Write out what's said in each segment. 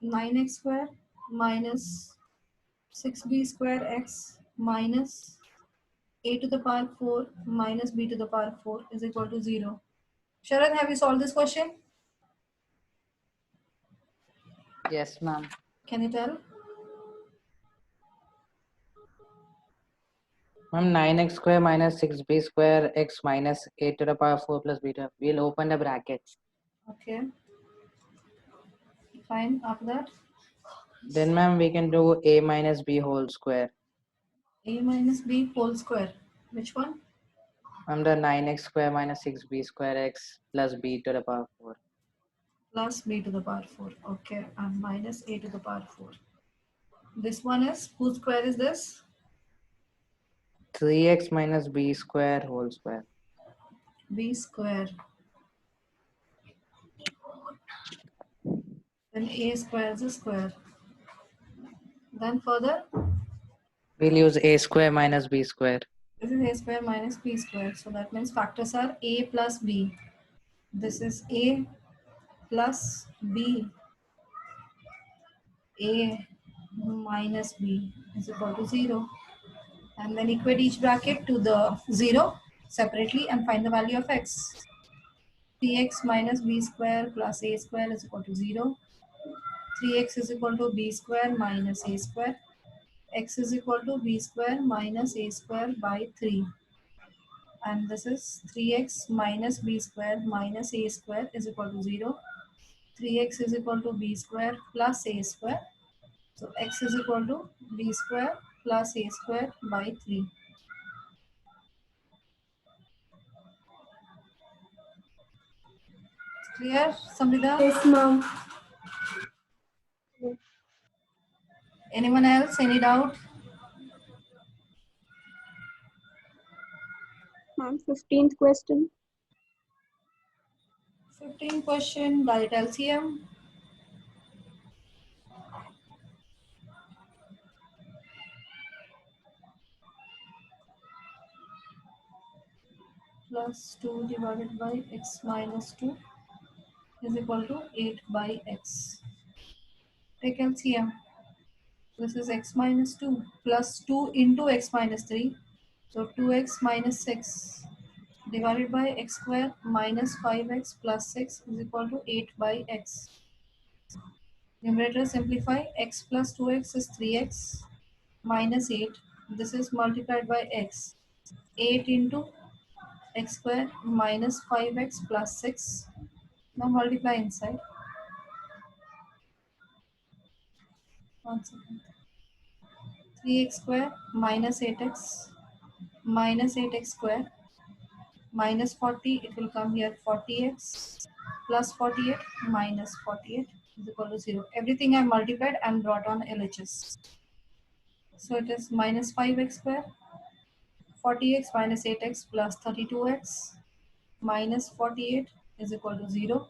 9x square minus 6b square x minus a to the power 4 minus b to the power 4 is equal to 0. Sharad, have you solved this question? Yes, ma'am. Can you tell? Ma'am, 9x square minus 6b square x minus a to the power 4 plus beta. We'll open the brackets. Okay. Fine. After that, Then, ma'am, we can do a minus b whole square. a minus b whole square. Which one? Ma'am, the 9x square minus 6b square x plus b to the power 4. Plus b to the power 4. Okay. And minus a to the power 4. This one is, whose square is this? 3x minus b square whole square. B square. Then a square is a square. Then further, We'll use a square minus b square. this is a square minus b square. So that means factors are a plus b. This is a plus b. A minus b is equal to 0. And then equate each bracket to the 0 separately and find the value of x. 3x minus b square plus a square is equal to 0. 3x is equal to b square minus a square. X is equal to b square minus a square by 3. And this is 3x minus b square minus a square is equal to 0. 3x is equal to b square plus a square. So x is equal to b square plus a square by 3. Clear, Samrita? Yes, ma'am. Anyone else? Any doubt? Ma'am, 15th question. 15 question, direct LCM. Plus 2 divided by x minus 2 is equal to 8 by x. Take LCM. This is x minus 2 plus 2 into x minus 3. So 2x minus 6 divided by x square minus 5x plus 6 is equal to 8 by x. Numerator simplify. X plus 2x is 3x minus 8. This is multiplied by x. 8 into x square minus 5x plus 6. Now multiply inside. 1 second. 3x square minus 8x minus 8x square minus 40, it will come here 40x plus 48 minus 48 is equal to 0. Everything I multiplied and brought on LHS. So it is minus 5x square, 40x minus 8x plus 32x minus 48 is equal to 0.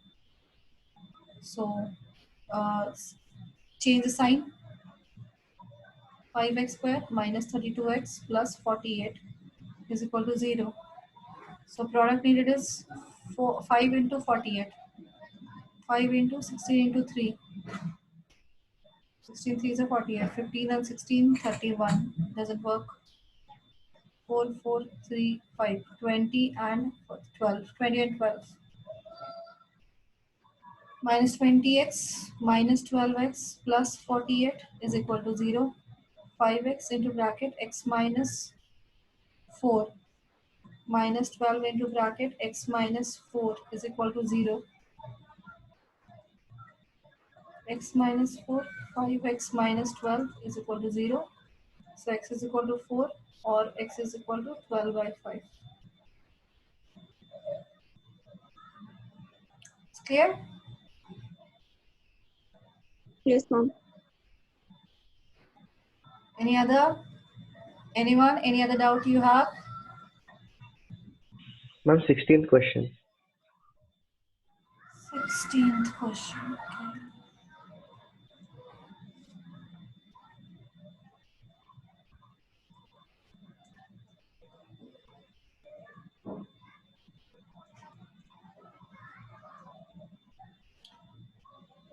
So change the sign. 5x square minus 32x plus 48 is equal to 0. So product needed is 5 into 48. 5 into 16 into 3. 16 3 is a 48. 15 and 16, 31. Doesn't work. 4, 4, 3, 5. 20 and 12. 20 and 12. Minus 20x minus 12x plus 48 is equal to 0. 5x into bracket x minus 4 minus 12 into bracket x minus 4 is equal to 0. X minus 4, 5x minus 12 is equal to 0. So x is equal to 4 or x is equal to 12 by 5. It's clear? Yes, ma'am. Any other? Anyone? Any other doubt you have? Ma'am, 16th question. 16th question. Okay.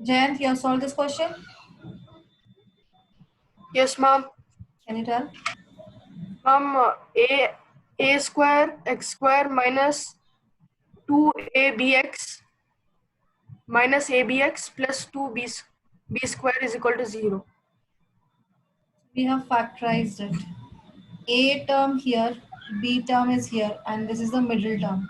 Jayant, you have solved this question? Yes, ma'am. Can you tell? Ma'am, a square x square minus 2abx minus abx plus 2b square is equal to 0. We have factorized it. A term here, B term is here, and this is the middle term.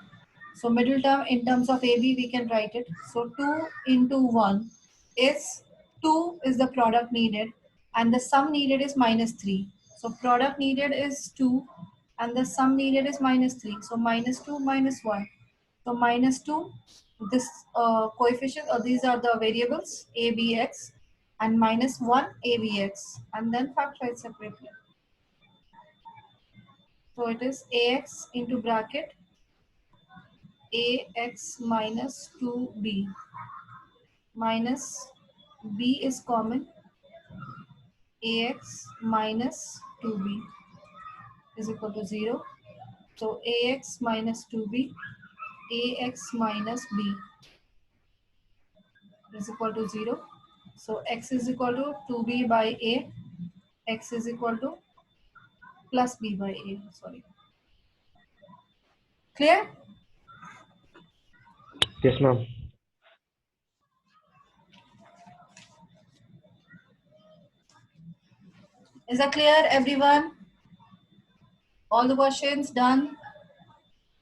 So middle term in terms of AB, we can write it. So 2 into 1 is 2 is the product needed, and the sum needed is minus 3. So product needed is 2, and the sum needed is minus 3. So minus 2 minus 1. So minus 2, this coefficient, or these are the variables, A, B, X, and minus 1, A, B, X, and then factorize separately. So it is ax into bracket ax minus 2b minus b is common, ax minus 2b is equal to 0. So ax minus 2b, ax minus b is equal to 0. So x is equal to 2b by a, x is equal to plus b by a, sorry. Clear? Yes, ma'am. Is that clear, everyone? All the questions done?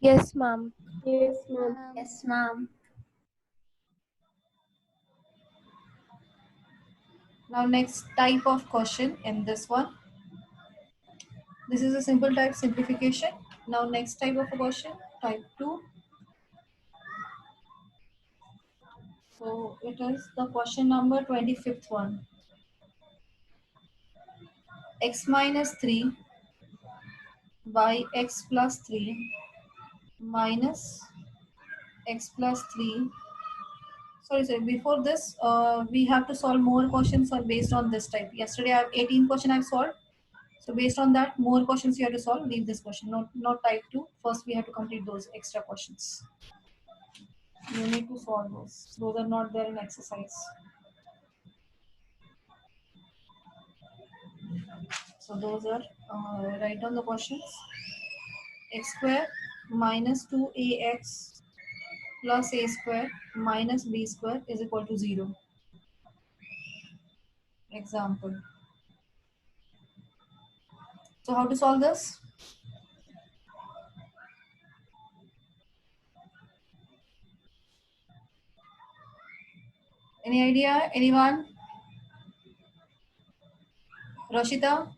Yes, ma'am. Yes, ma'am. Yes, ma'am. Now next type of question in this one. This is a simple type simplification. Now next type of a question, type 2. So it is the question number 25th one. X minus 3 by x plus 3 minus x plus 3. Sorry, before this, we have to solve more questions or based on this type. Yesterday I have 18 question I've solved. So based on that, more questions you have to solve. Leave this question, not type 2. First we have to complete those extra questions. You need to solve those. Those are not there in exercise. So those are, write down the questions. X square minus 2ax plus a square minus b square is equal to 0. Example. So how to solve this? Any idea? Anyone? Roshita?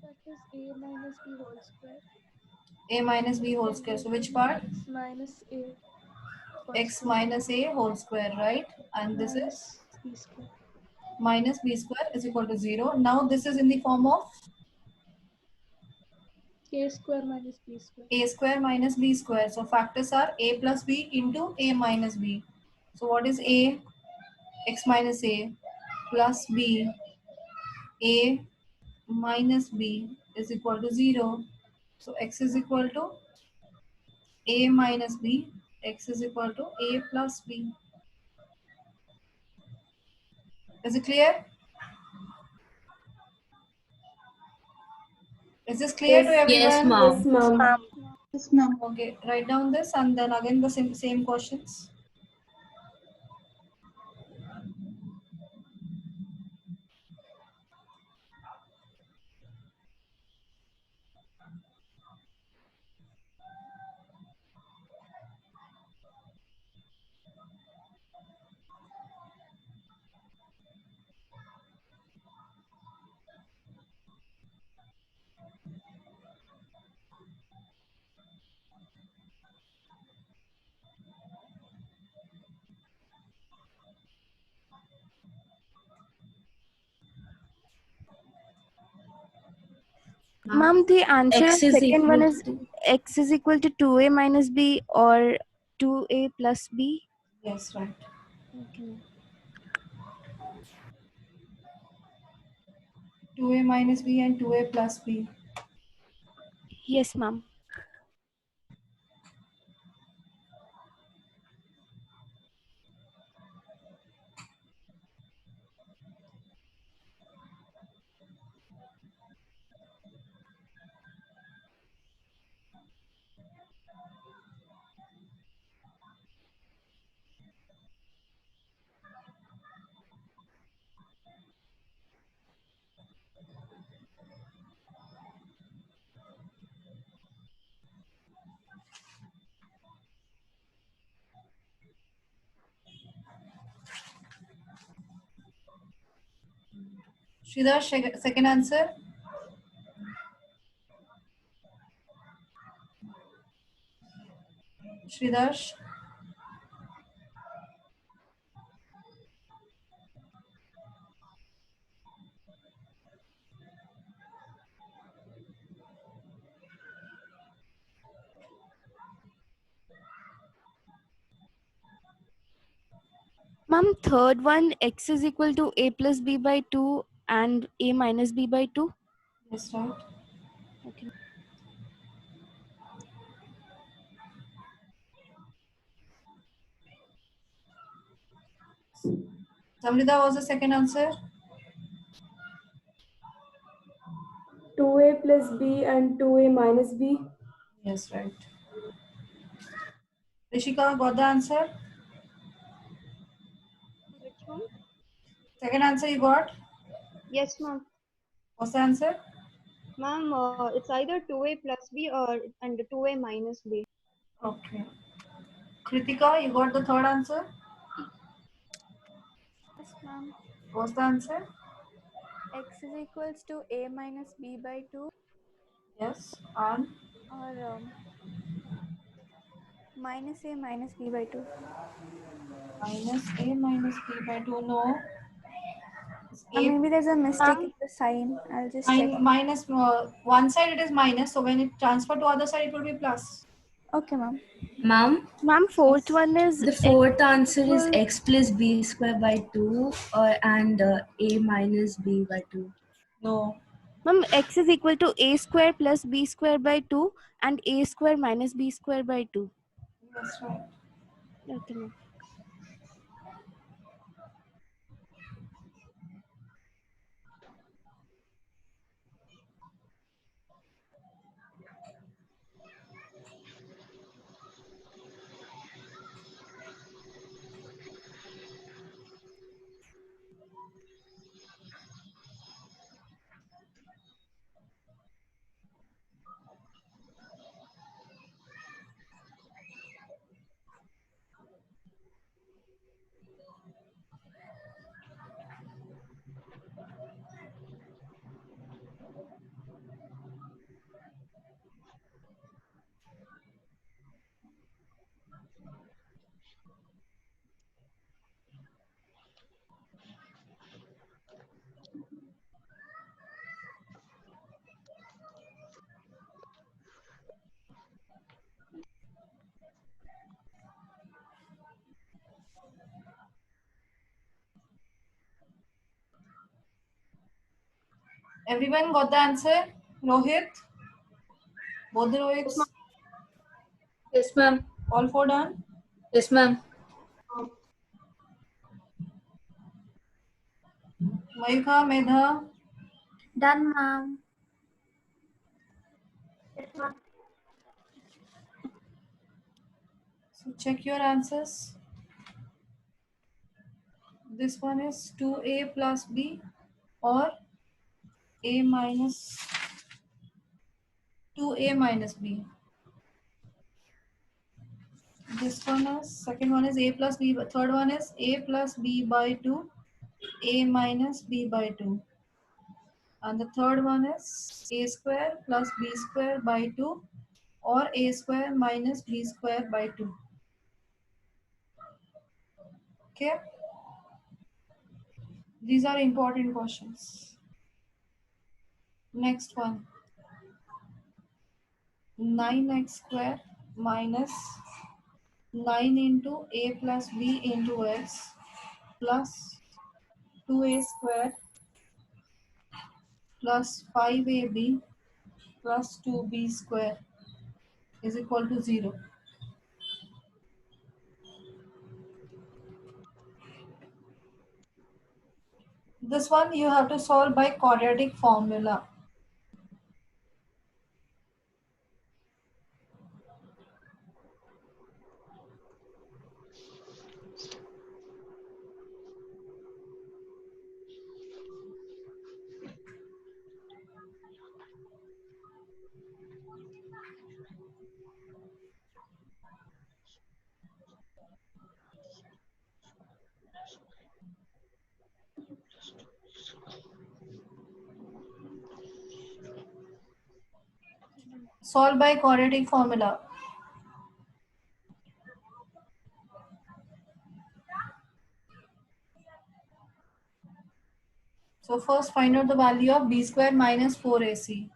That is a minus b whole square. A minus b whole square. So which part? X minus a whole X square minus a whole square, right? And this is minus b square. minus b square is equal to 0. Now this is in the form of A square minus b square. a square minus b square. So factors are a plus b into a minus b. So what is a? X minus a plus b, a minus b is equal to 0. So x is equal to a minus b, x is equal to a plus b. Is it clear? Is this clear to everyone? Yes, ma'am. Yes, ma'am. Yes, ma'am. Okay, write down this and then again the same questions. Ma'am, the answer X of is second one equal is to x is equal to 2a minus b or 2a plus b. Yes, right. Okay. 2a minus b and 2a plus b. Yes, ma'am. Sridhar, second answer. Sridhar. Ma'am, third one, x is equal to a plus b by 2 and a minus b by 2. Yes, right. Okay. Samrita was the second answer. 2a plus b and 2a minus b. Yes, right. Rishika got the answer. Which one? Second answer you got. Yes, ma'am. What's the answer? Ma'am, it's either 2a plus b or and 2a minus b. Okay. Kritika, you got the third answer. Yes, ma'am. What's the answer? X is equals to a minus b by 2 Yes. And or minus a minus b by 2. minus a minus b by 2. No. It's Or a maybe there's a mistake in the sign. I'll just check. minus one side it is minus, so when it transfer to other side it will be plus. Okay, ma'am. Ma'am, Ma'am, fourth one is the fourth answer is x plus b square by 2 and a minus b by 2. No. Ma'am, x is equal to a square plus b square by 2 and a square minus b square by 2. That's right. Okay, ma'am. Everyone got the answer? Rohit? Both the Rohits? Yes, ma'am. All four done? Yes, ma'am. Mayuka, Medha? Done, ma'am. So check your answers. This one is 2a plus b or a minus 2a minus b. This one is, second one is a plus b, third one is a plus b by 2, a minus b by 2. And the third one is a square plus b square by 2 or a square minus b square by 2. Okay? These are important questions. Next one. 9x square minus 9 into a plus b into x plus 2a square plus 5ab plus 2b square is equal to 0. This one you have to solve by quadratic formula. Solve by quadratic formula. So first find out the value of b square minus 4ac.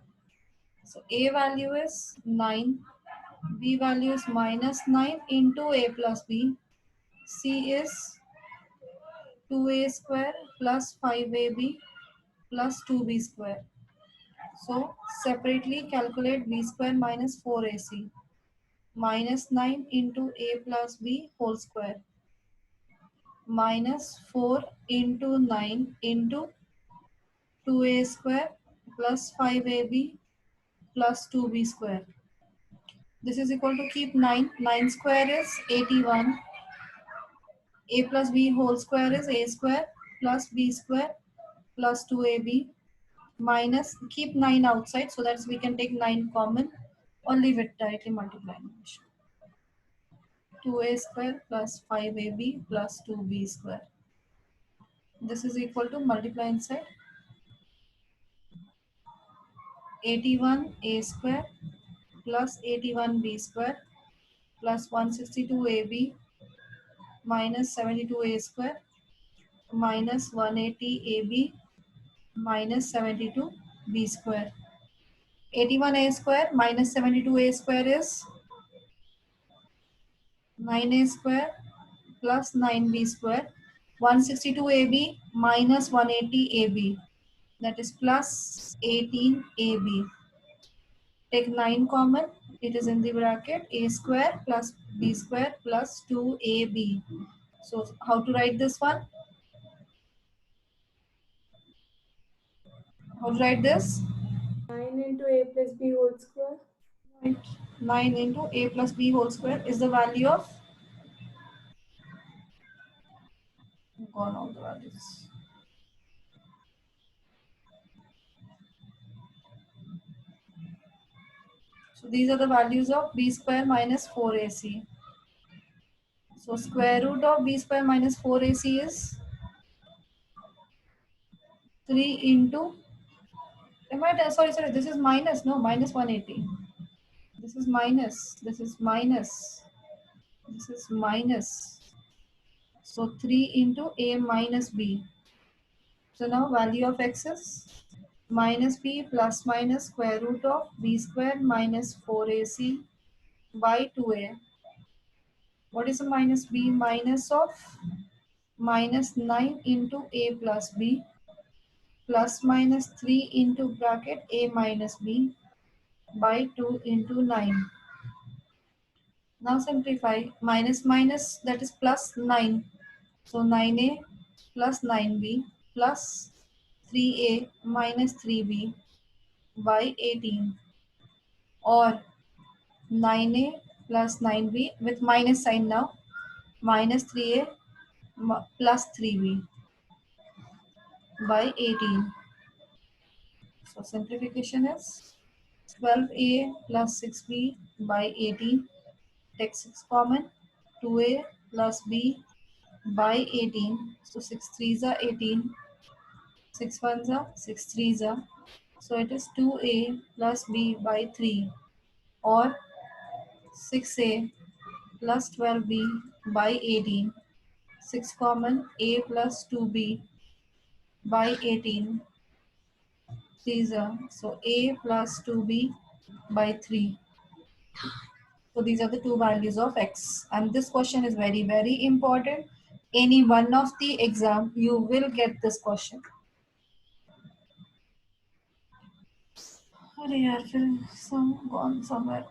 So a value is 9, b value is minus 9 into a plus b. C is 2a square plus 5ab plus 2b square. So separately calculate b square minus 4ac. Minus 9 into a plus b whole square. Minus 4 into 9 into 2a square plus 5ab plus 2b square. This is equal to, keep 9. 9 square is 81. A plus b whole square is a square plus b square plus 2ab minus, keep 9 outside so that we can take 9 common or leave it directly multiplying. 2a square plus 5ab plus 2b square. This is equal to, multiply inside, 81a square plus 81b square plus 162ab minus 72a square minus 180ab minus 72b square. 81a square minus 72a square is 9a square plus 9b square. 162ab minus 180ab, that is plus 18ab. Take 9 common, it is in the bracket, a square plus b square plus 2ab. So how to write this one? How to write this? 9 into a plus b whole square. Right. 9 into a plus b whole square is the value of, gone all the values. So these are the values of b square minus 4ac. So square root of b square minus 4ac is 3 into, sorry, this is minus, no, minus 180. This is minus, this is minus, this is minus. So 3 into a minus b. So now value of x is minus b plus minus square root of b square minus 4ac by 2a. What is the minus b? Minus of minus 9 into a plus b plus minus 3 into bracket a minus b by 2 into 9. Now simplify. Minus minus, that is plus 9. So 9a plus 9b plus 3a minus 3b by 18, or 9a plus 9b with minus sign now, minus 3a plus 3b by 18. So simplification is 12a plus 6b by 18. Take 6 common. 2a plus b by 18. So 6 3s are 18. 6 1s are 6 3s are. So it is 2a plus b by 3, or 6a plus 12b by 18. 6 common, a plus 2b by 18. 3s are. So a plus 2b by 3. So these are the two values of x. And this question is very, very important. Any one of the exam, you will get this question. अरे यार फिर some gone somewhere.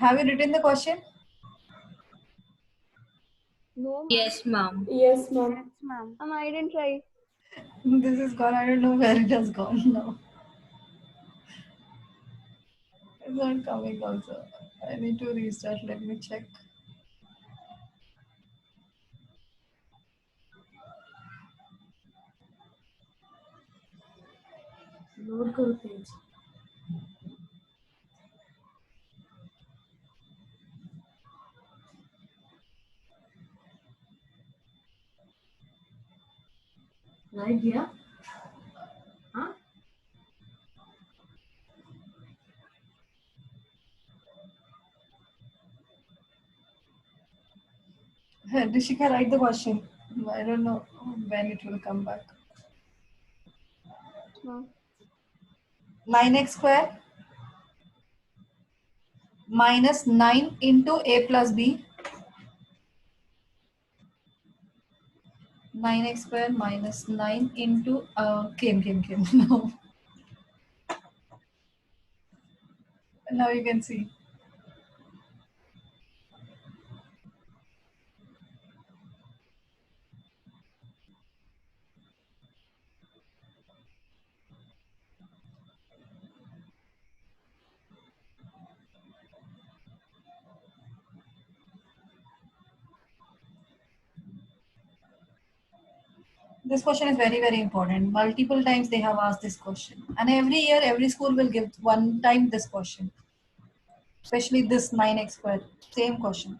Have you written the question? No, ma'am. Yes, ma'am. Yes, ma'am. Yes, ma'am. I didn't try. This is gone. I don't know where it has gone now. It's not coming also. I need to restart. Let me check. Load करो page. Light गया? हाँ? Rishika, write the question. I don't know when it will come back. Ma'am. 9x square minus 9 into a plus b. 9x square minus 9 into came. No. Now you can see. This question is very, very important. Multiple times they have asked this question. And every year, every school will give one time this question. Especially this 9x square. Same question.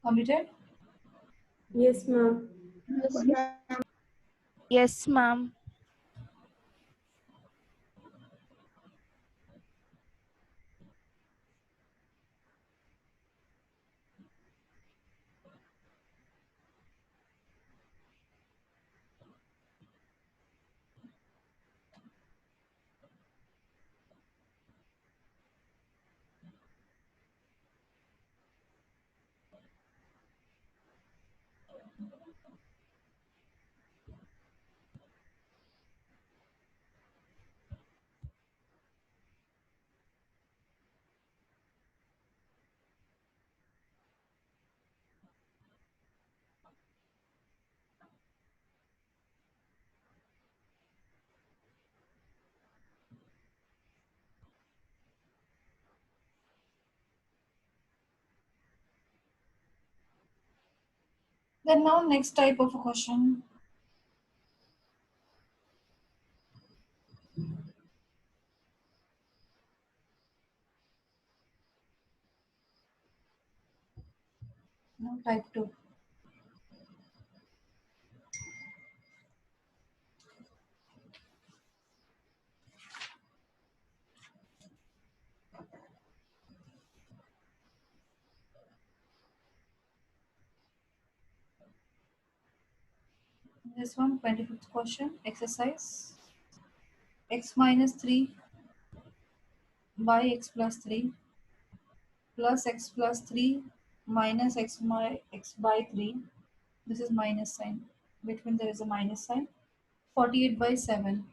Completed? Yes, ma'am. Yes, ma'am. Then now next type of a question. Now type 2. This one, 25th question, exercise. X minus 3 by x plus 3 plus x plus 3 minus x by 3. This is minus sign. Between there is a minus sign. 48 by 7.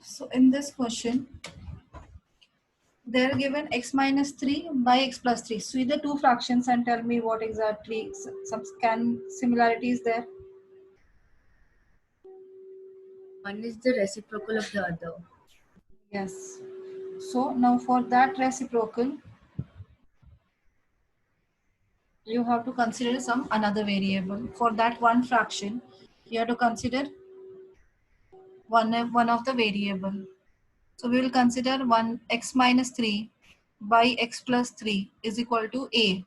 So in this question, they are given x minus 3 by x plus 3. See the two fractions and tell me what exactly some similarity is there. One is the reciprocal of the other. Yes. So now for that reciprocal, you have to consider some another variable. For that one fraction, you have to consider one of the variable. So we will consider 1 x minus 3 by x plus 3 is equal to a.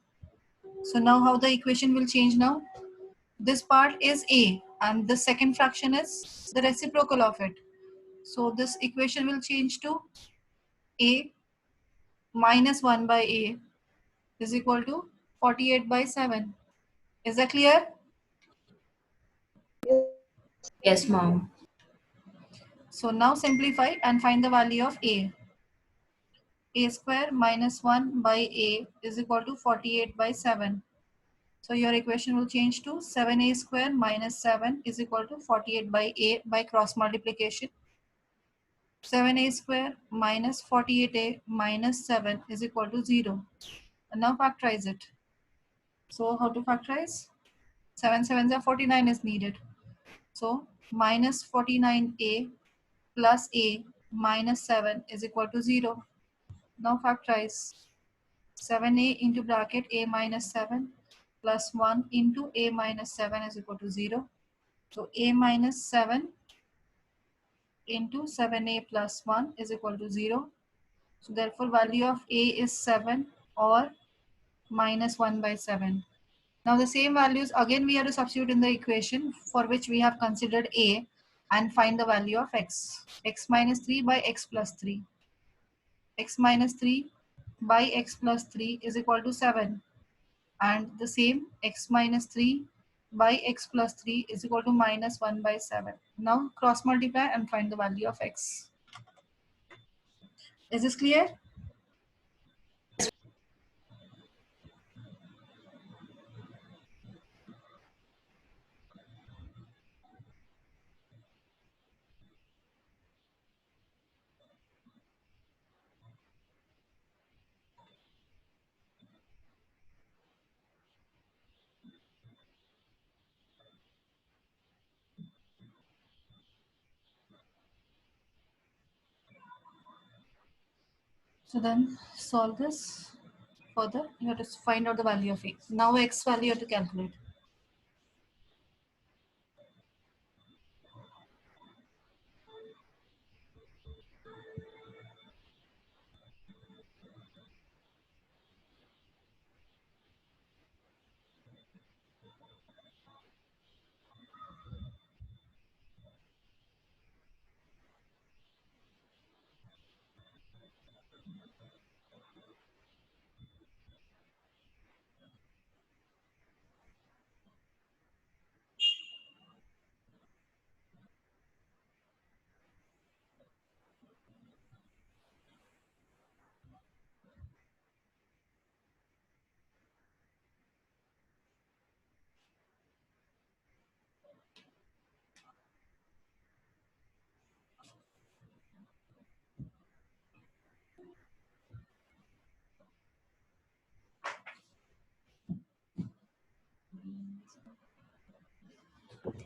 So now how the equation will change now? This part is a and the second fraction is the reciprocal of it. So this equation will change to a minus 1 by a is equal to 48 by 7. Is that clear? Yes, mom. So now simplify and find the value of a. A square minus 1 by a is equal to 48 by 7. So your equation will change to 7a square minus 7 is equal to 48 by a by cross multiplication. 7a square minus 48a minus 7 is equal to 0. And now factorize it. So how to factorize? 7 sevens are 49 is needed. So minus 49a plus a minus 7 is equal to 0. Now factorize 7a into bracket a minus 7 plus 1 into a minus 7 is equal to 0. So a minus 7 into 7a plus 1 is equal to 0. So therefore value of a is 7 or minus 1 by 7. Now the same values again we have to substitute in the equation for which we have considered a and find the value of x. X minus 3 by x plus 3. X minus 3 by x plus 3 is equal to 7. And the same x minus 3 by x plus 3 is equal to minus 1 by 7. Now cross multiply and find the value of x. Is this clear? So then solve this further. You have to find out the value of x. Now x value you have to calculate.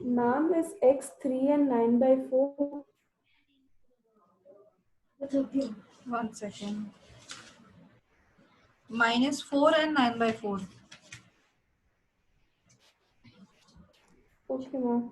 Ma'am, is x 3 and 9 by 4? 1 second. minus 4 and 9 by 4. Okay, ma'am.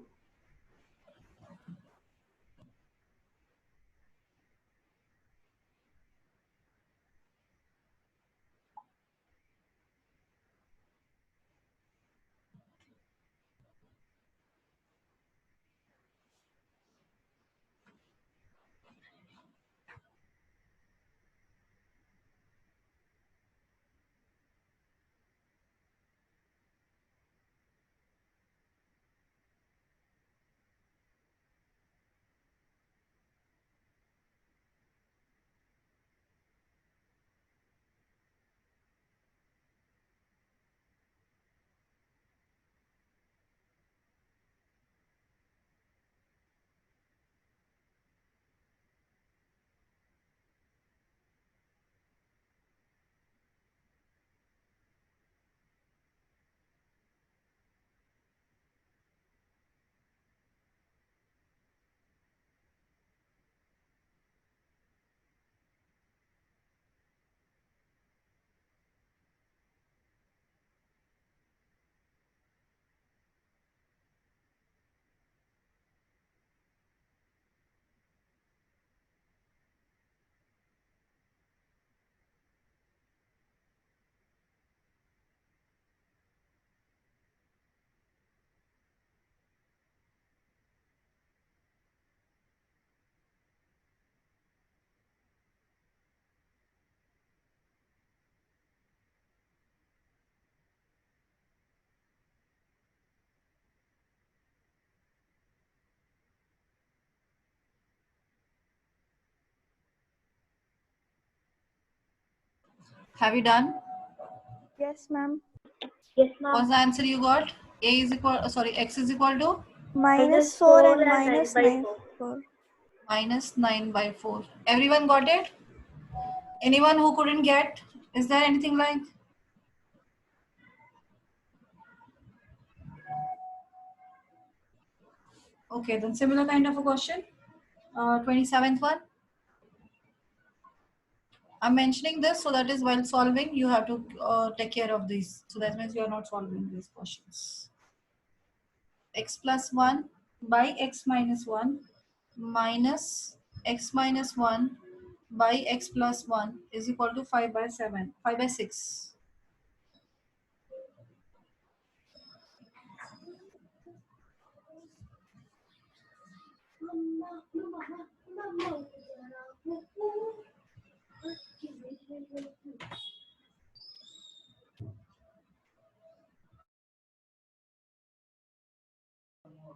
Have you done? Yes, ma'am. What's the answer you got? A is equal, sorry, x is equal to Minus 4 and minus 9 4. minus 9 by 4. Everyone got it? Anyone who couldn't get? Is there anything like? Okay, then similar kind of a question. 27th one. I'm mentioning this so that is while solving, you have to take care of these. So that means you are not solving these questions. X plus 1 by x minus 1 minus x minus 1 by x plus 1 is equal to 5 by 7, 5 by 6.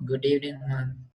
Good evening, ma'am.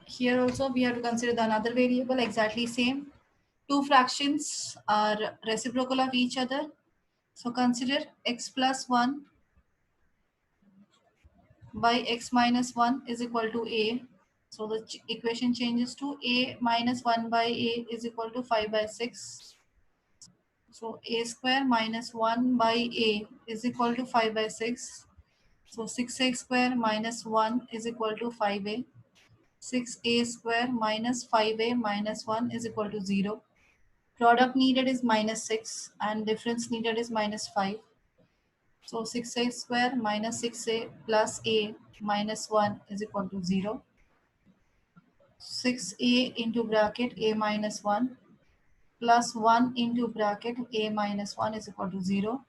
Here also we have to consider the another variable exactly same. Two fractions are reciprocal of each other. So consider x plus 1 by x minus 1 is equal to a. So the equation changes to a minus 1 by a is equal to 5 by 6. So a square minus 1 by a is equal to 5 by 6. So 6a square minus 1 is equal to 5a. 6a square minus 5a minus 1 is equal to 0. Product needed is minus 6 and difference needed is minus 5. So 6a square minus 6a plus a minus 1 is equal to 0. 6a into bracket a minus 1 plus 1 into bracket a minus 1 is equal to 0.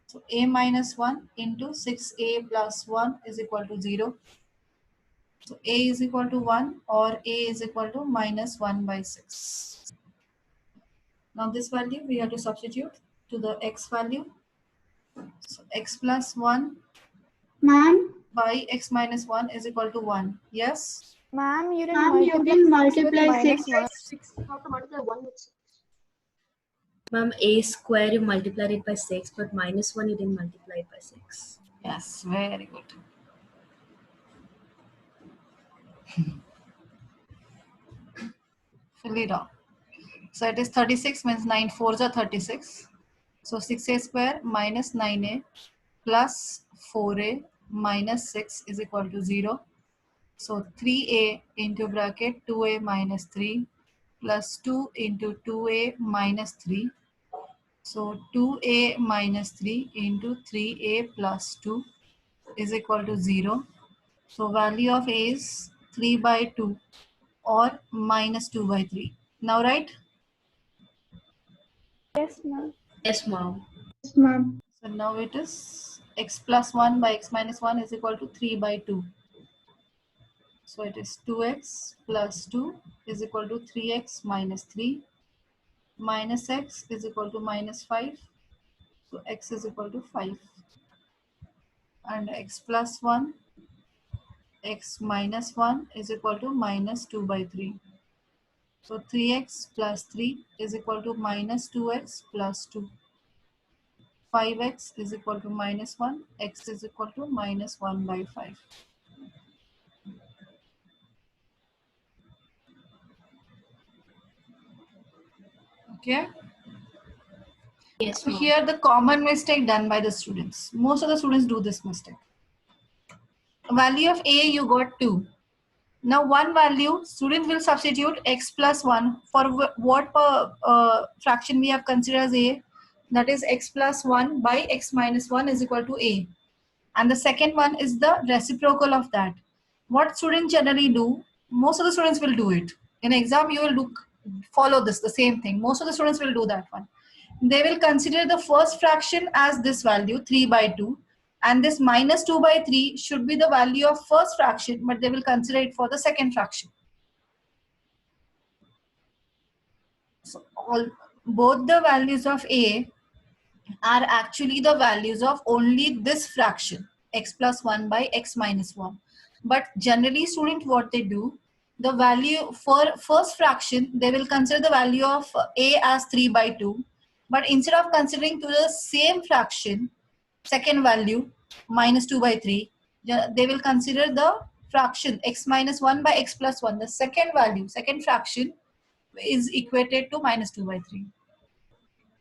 So a minus 1 into 6a plus 1 is equal to 0. So A is equal to 1 or A is equal to minus 1 by 6. Now this value we have to substitute to the x value. So x plus 1 Ma'am, by x minus 1 is equal to 1. Yes? Ma'am, you didn't ma'am, you multiply didn't 6 with multiply minus 6. 1. 6. How to multiply 1 with 6? Ma'am, a square you multiplied it by 6, but minus 1 you didn't multiply it by 6. Yes, very good. Fill it out. So it is 36 means 9 fours are 36. So 6a square minus 9a plus 4a minus 6 is equal to 0. So 3a into bracket 2a minus 3 plus 2 into 2a minus 3. So 2a minus 3 into 3a plus 2 is equal to 0. So value of a is 3 by 2 or minus 2 by 3. Now right? Yes, ma'am. Yes, ma'am. Yes, ma'am. So now it is x plus 1 by x minus 1 is equal to 3 by 2. So it is 2x plus 2 is equal to 3x minus 3 minus x is equal to minus 5. So x is equal to 5. And x plus 1, x minus 1 is equal to minus 2 by 3. So 3x plus 3 is equal to minus 2x plus 2. 5x is equal to minus 1, x is equal to minus 1 by 5. Okay. Yes, So ma'am. here the common mistake done by the students. Most of the students do this mistake. Value of a you got 2. Now one value student will substitute x plus 1 for what fraction we have considered as a, that is x plus 1 by x minus 1 is equal to a. And the second one is the reciprocal of that. What students generally do, most of the students will do it. In exam you will follow this, the same thing. Most of the students will do that one. They will consider the first fraction as this value 3 by 2 and this minus 2 by 3 should be the value of first fraction, but they will consider it for the second fraction. So both the values of a are actually the values of only this fraction x plus 1 by x minus 1. But generally student what they do, the value for first fraction they will consider the value of a as 3 by 2, but instead of considering to the same fraction second value minus 2 by 3, they will consider the fraction x minus 1 by x plus 1, the second value, second fraction is equated to minus 2 by 3.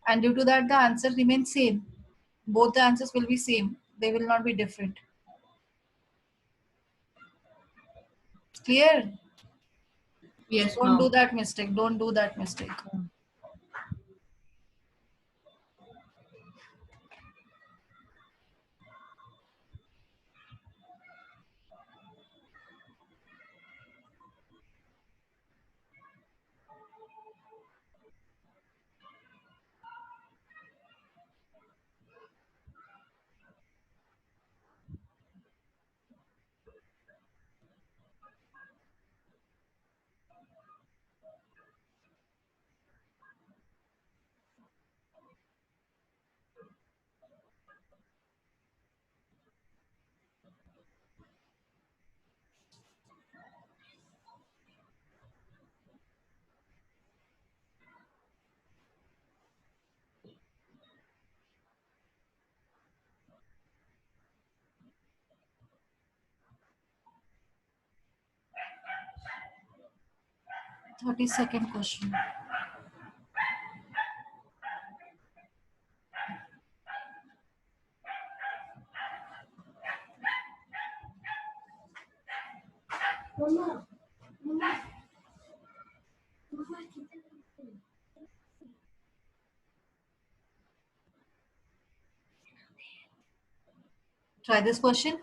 And due to that the answer remains same. Both the answers will be same, they will not be different. Clear? Yes, Don't do ma'am. that mistake, don't do that mistake. Thirty-second question. Try this question.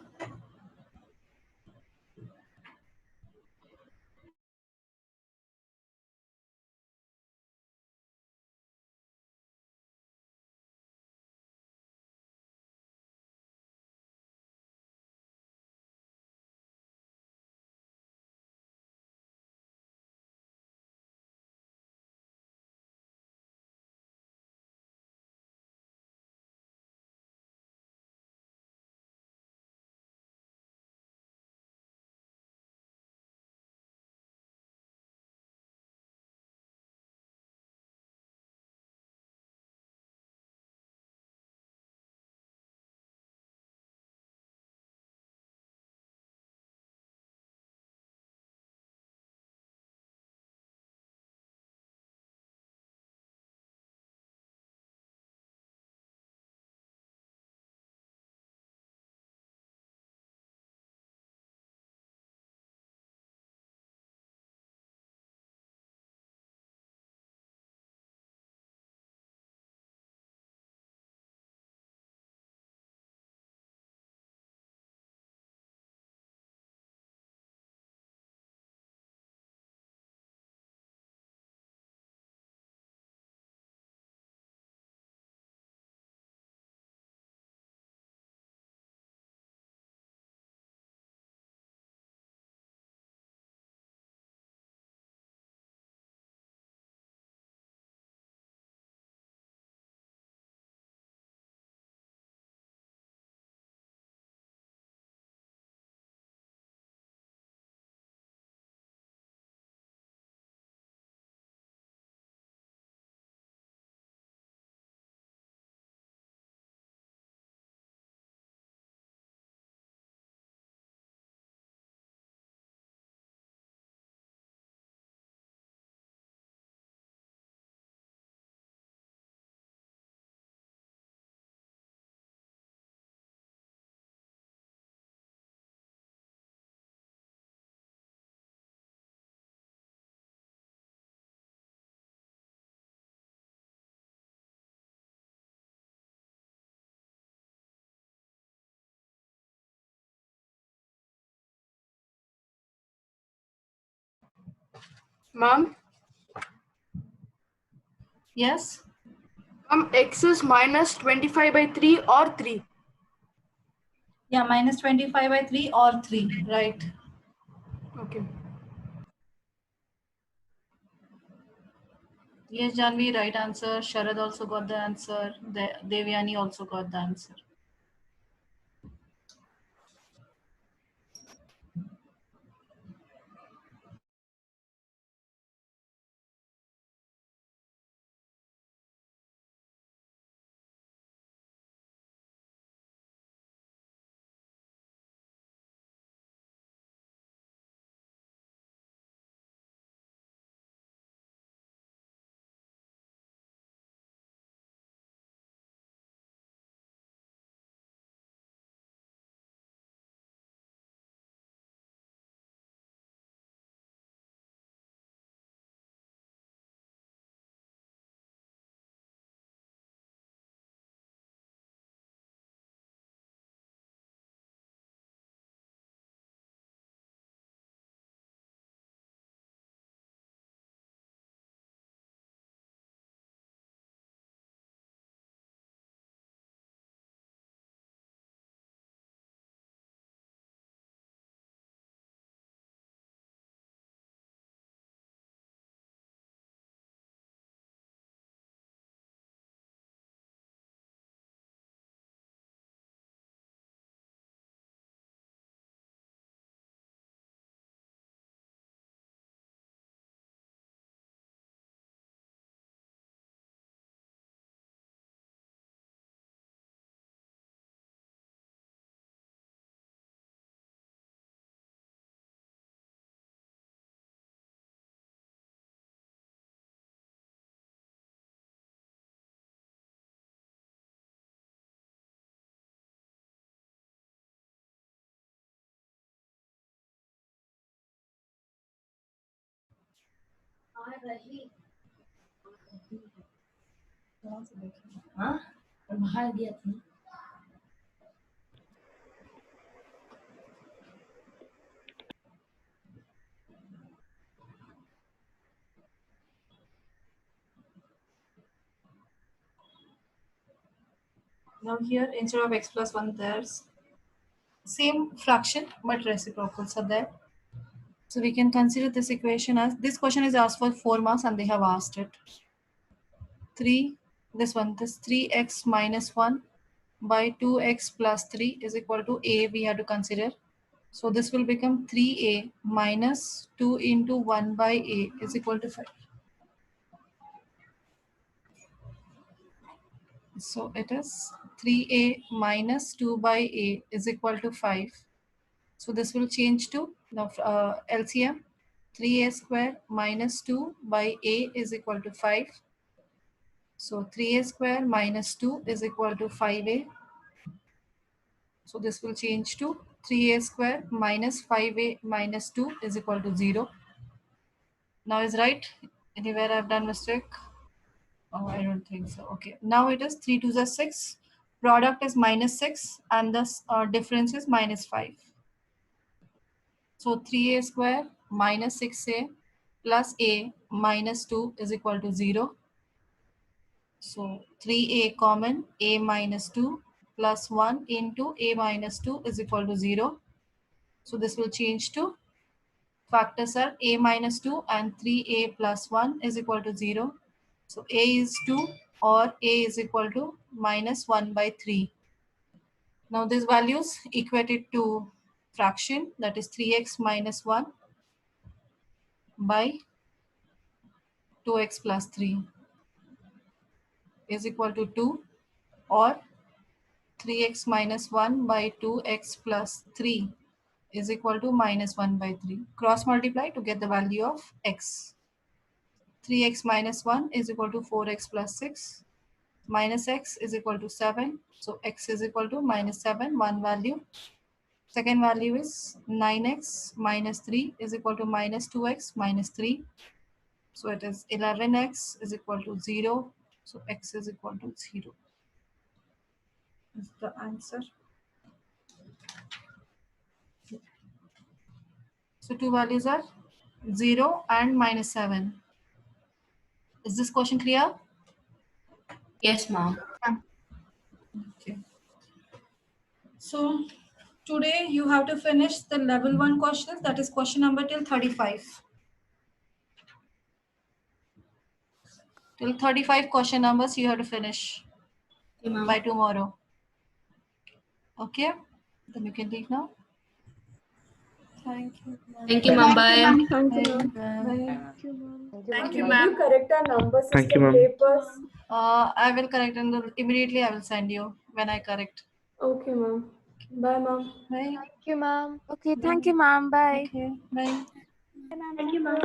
Ma'am, Yes. x is minus 25 by 3 or 3. Yeah, minus 25 by 3 or 3, right? Okay. Yes, Janvi, right answer. Sharad also got the answer. Devyani also got the answer. हाँ और बाहर गया था Now here, instead of x plus 1, there's same fraction but reciprocals are there. So we can consider this equation as, this question is asked for 4 marks and they have asked it. 3, this 3x minus 1 by 2x plus 3 is equal to a, we have to consider. So this will become 3a minus 2 into 1 by a is equal to 5. So it is 3a minus 2 by a is equal to 5. So this will change to now LCM, 3a square minus 2 by a is equal to 5. So 3a square minus 2 is equal to 5a. So this will change to 3a square minus 5a minus 2 is equal to 0. Now is right? Anywhere I've done mistake? Oh, I don't think so. Okay. Now it is 3 to the 6. Product is minus 6 and the difference is minus 5. So 3a square minus 6a plus a minus 2 is equal to 0. So 3a common, a minus 2 plus 1 into a minus 2 is equal to 0. So this will change to, factors are a minus 2 and 3a plus 1 is equal to 0. So a is 2 or a is equal to minus 1 by 3. Now these values equated to fraction, that is 3x minus 1 by 2x plus 3 is equal to 2, or 3x minus 1 by 2x plus 3 is equal to minus 1 by 3. Cross multiply to get the value of x. 3x minus 1 is equal to 4x plus 6 minus x is equal to 7. So x is equal to minus 7, one value. Second value is 9x minus 3 is equal to minus 2x minus 3. So it is 11x is equal to 0. So x is equal to 0. Is the answer. So two values are 0 and minus 7. Is this question clear? Yes, ma'am. Okay. So today you have to finish the level 1 questions, that is question number till 35. Till 35 question numbers you have to finish by tomorrow. Okay, then you can leave now. Thank you. Thank you, ma'am. Bye. Thank you, ma'am. Bye. Thank you, Will ma'am. you correct our number Thank you, system ma'am. papers? I will correct and immediately I will send you when I correct. Okay, ma'am. Bye, ma'am. Bye. Thank you, ma'am. Okay, thank you, ma'am. Bye. Okay, bye. Bye, ma'am. Thank you, ma'am.